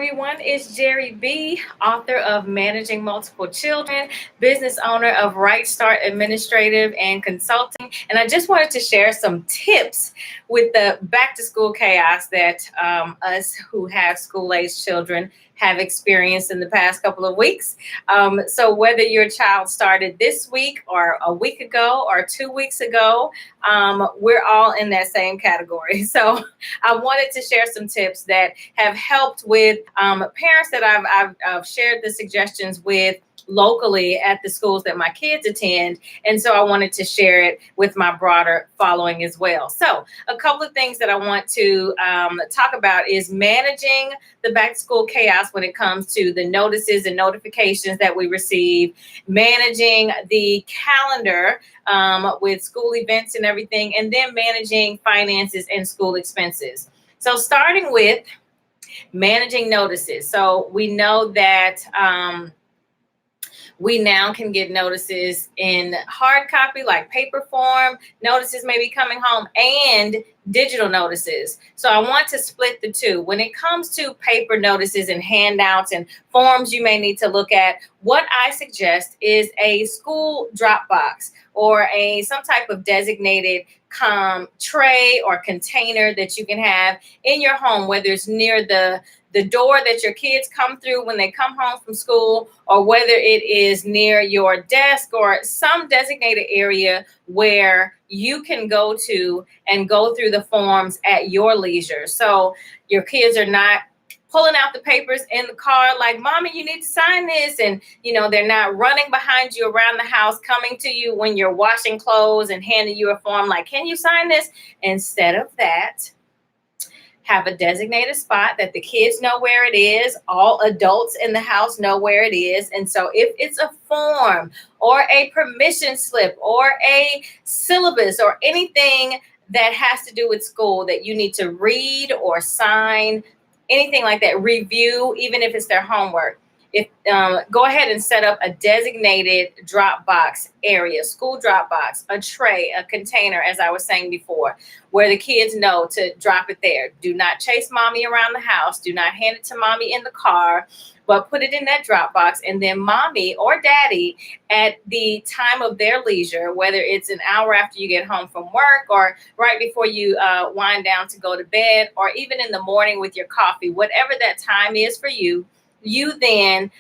Everyone, it's Jerri B, author of Managing Multiple Children, business owner of Right Start Administrative and Consulting. And I just wanted to share some tips with the back to school chaos that us who have school age children have experienced in the past couple of weeks. So, whether your child started this week or a week ago or 2 weeks ago, we're all in that same category. So, I wanted to share some tips that have helped with parents that I've shared the suggestions with locally at the schools that my kids attend. And so I wanted to share it with my broader following as well. So a couple of things that I want to talk about is managing the back to school chaos when it comes to the notices and notifications that we receive, managing the calendar with school events and everything, and then managing finances and school expenses. So starting with managing notices. So we know that we now can get notices in hard copy, like paper form. Notices may be coming home, and digital notices. So I want to split the two. When it comes to paper notices and handouts and forms you may need to look at, what I suggest is a school drop box or some type of designated tray or container that you can have in your home, whether it's near the door that your kids come through when they come home from school, or whether it is near your desk or some designated area where you can go to and go through the forms at your leisure. So your kids are not pulling out the papers in the car like, Mommy, you need to sign this. And, they're not running behind you around the house, coming to you when you're washing clothes and handing you a form like, can you sign this? Instead of that, have a designated spot that the kids know where it is. All adults in the house know where it is. And so if it's a form or a permission slip or a syllabus or anything that has to do with school that you need to read or sign, anything like that, review, even if it's their homework, go ahead and set up a designated drop box area, school drop box, a tray, a container, as I was saying before, where the kids know to drop it there. Do not chase mommy around the house. Do not hand it to mommy in the car, but put it in that drop box. And then mommy or daddy, at the time of their leisure, whether it's an hour after you get home from work or right before you wind down to go to bed, or even in the morning with your coffee, whatever that time is for you, you then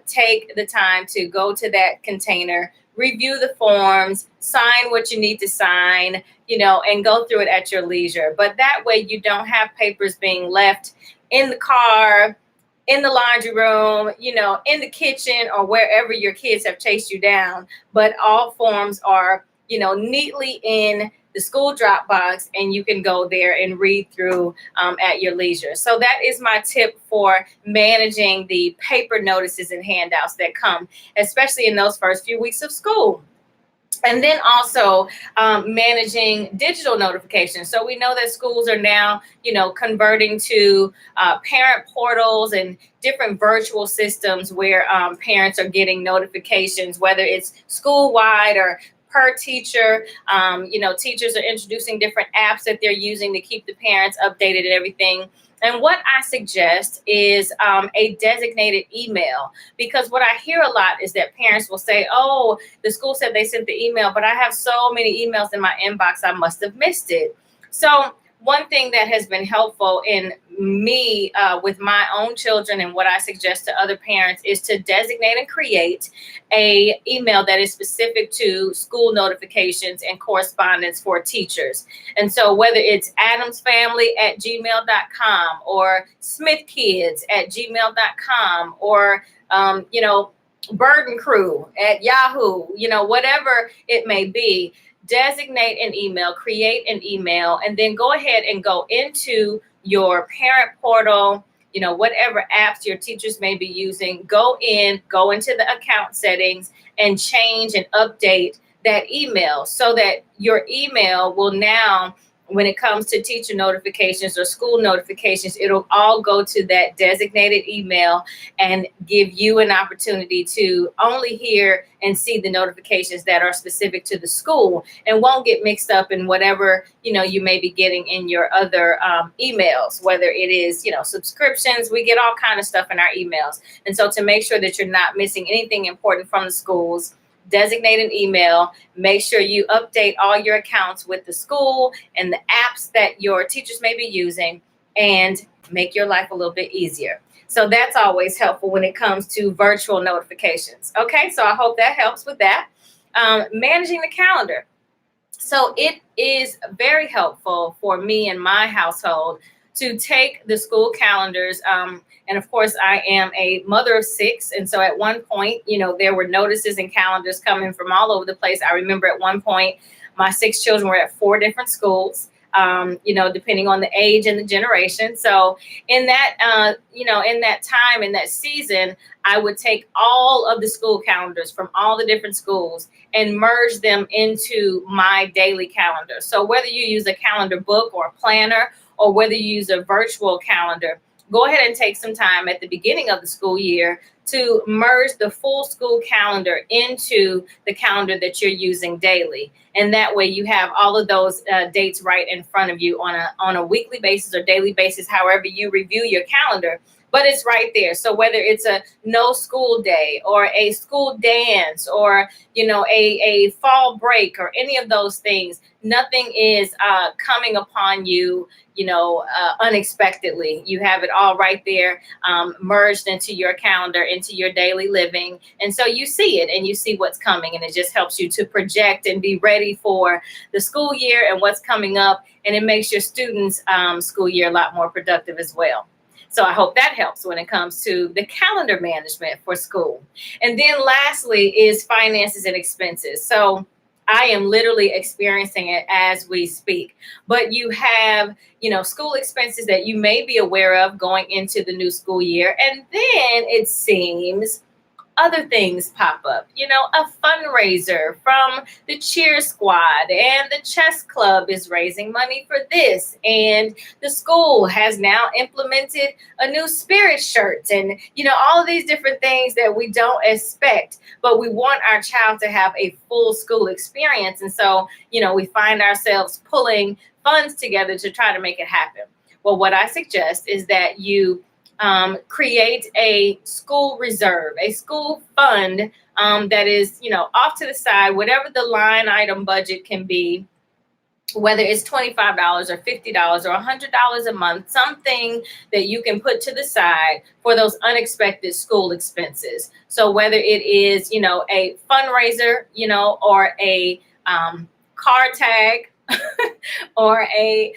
take the time to go to that container, review the forms, sign what you need to sign, and go through it at your leisure. But that way you don't have papers being left in the car, in the laundry room, in the kitchen, or wherever your kids have chased you down. But all forms are, neatly in the school drop box, and you can go there and read through at your leisure. So that is my tip for managing the paper notices and handouts that come, especially in those first few weeks of school. And then also managing digital notifications. So we know that schools are now, converting to parent portals and different virtual systems where parents are getting notifications, whether it's school-wide or per teacher. Teachers are introducing different apps that they're using to keep the parents updated and everything. And what I suggest is a designated email, because what I hear a lot is that parents will say, oh, the school said they sent the email, but I have so many emails in my inbox, I must have missed it. So one thing that has been helpful in me with my own children, and what I suggest to other parents, is to designate and create a email that is specific to school notifications and correspondence for teachers. And so whether it's adamsfamily@gmail.com or smithkids@gmail.com or burden crew at Yahoo, whatever it may be, designate an email, create an email, and then go ahead and go into your parent portal, whatever apps your teachers may be using, go into the account settings and change and update that email so that your email will now when it comes to teacher notifications or school notifications, it'll all go to that designated email and give you an opportunity to only hear and see the notifications that are specific to the school, and won't get mixed up in whatever you may be getting in your other emails, whether it is subscriptions. We get all kind of stuff in our emails, and so to make sure that you're not missing anything important from the schools, designate an email. Make sure you update all your accounts with the school and the apps that your teachers may be using, and make your life a little bit easier. So that's always helpful when it comes to virtual notifications. Okay, so I hope that helps with that. Managing the calendar. So it is very helpful for me and my household to take the school calendars. And of course, I am a mother of 6. And so at one point, there were notices and calendars coming from all over the place. I remember at one point, my 6 children were at 4 different schools, depending on the age and the generation. So in that, in that time, in that season, I would take all of the school calendars from all the different schools and merge them into my daily calendar. So whether you use a calendar book or a planner, or whether you use a virtual calendar, go ahead and take some time at the beginning of the school year to merge the full school calendar into the calendar that you're using daily. And that way you have all of those dates right in front of you on a weekly basis or daily basis, however you review your calendar. But it's right there. So whether it's a no school day or a school dance or, a fall break or any of those things, nothing is coming upon you, unexpectedly. You have it all right there, merged into your calendar, into your daily living. And so you see it and you see what's coming, and it just helps you to project and be ready for the school year and what's coming up. And it makes your students' school year a lot more productive as well. So I hope that helps when it comes to the calendar management for school. And then lastly is finances and expenses. So I am literally experiencing it as we speak. But you have, school expenses that you may be aware of going into the new school year. And then it seems other things pop up, a fundraiser from the cheer squad, and the chess club is raising money for this. And the school has now implemented a new spirit shirt, and, all of these different things that we don't expect, but we want our child to have a full school experience. And so, we find ourselves pulling funds together to try to make it happen. Well, what I suggest is that you create a school reserve, a school fund that is, off to the side, whatever the line item budget can be, whether it's $25 or $50 or $100 a month, something that you can put to the side for those unexpected school expenses. So whether it is, a fundraiser, or a car tag, or a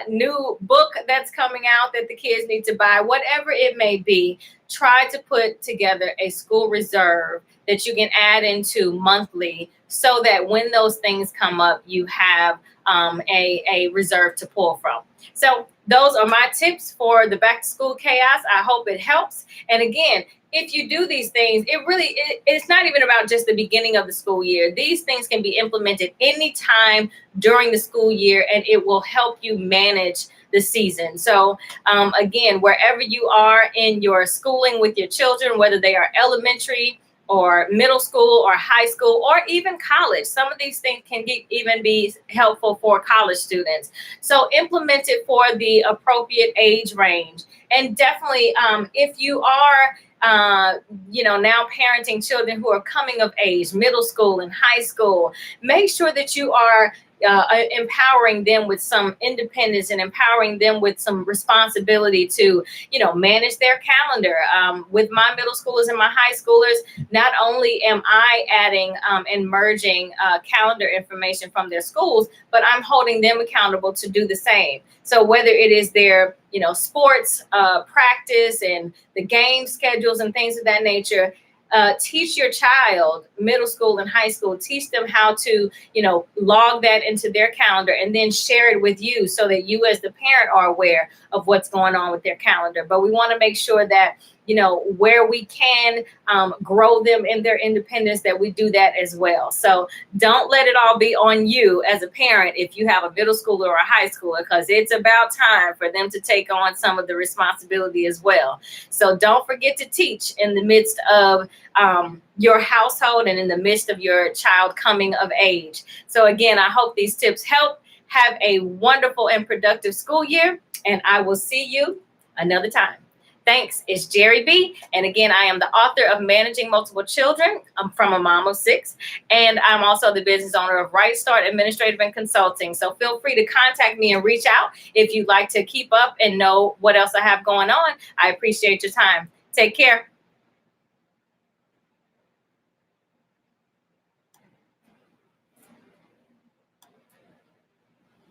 new book that's coming out that the kids need to buy, whatever it may be, try to put together a school reserve that you can add into monthly, so that when those things come up, you have a reserve to pull from. So those are my tips for the back to school chaos. I hope it helps. And again, if you do these things, it's not even about just the beginning of the school year. These things can be implemented anytime during the school year, and it will help you manage the season. So again, wherever you are in your schooling with your children, whether they are elementary or middle school or high school or even college, some of these things can even be helpful for college students. So implement it for the appropriate age range. And definitely if you are now parenting children who are coming of age, middle school and high school, make sure that you are empowering them with some independence and empowering them with some responsibility to, manage their calendar. With my middle schoolers and my high schoolers, not only am I adding and merging calendar information from their schools, but I'm holding them accountable to do the same. So whether it is their, sports practice and the game schedules and things of that nature, teach your child, middle school and high school, teach them how to, log that into their calendar and then share it with you, so that you as the parent are aware of what's going on with their calendar. But we want to make sure that where we can grow them in their independence, that we do that as well. So don't let it all be on you as a parent if you have a middle schooler or a high schooler, because it's about time for them to take on some of the responsibility as well. So don't forget to teach in the midst of your household and in the midst of your child coming of age. So again, I hope these tips help. Have a wonderful and productive school year, and I will see you another time. Thanks. It's Jerri B. And again, I am the author of Managing Multiple Children. I'm from a mom of 6. And I'm also the business owner of Right Start Administrative and Consulting. So feel free to contact me and reach out if you'd like to keep up and know what else I have going on. I appreciate your time. Take care.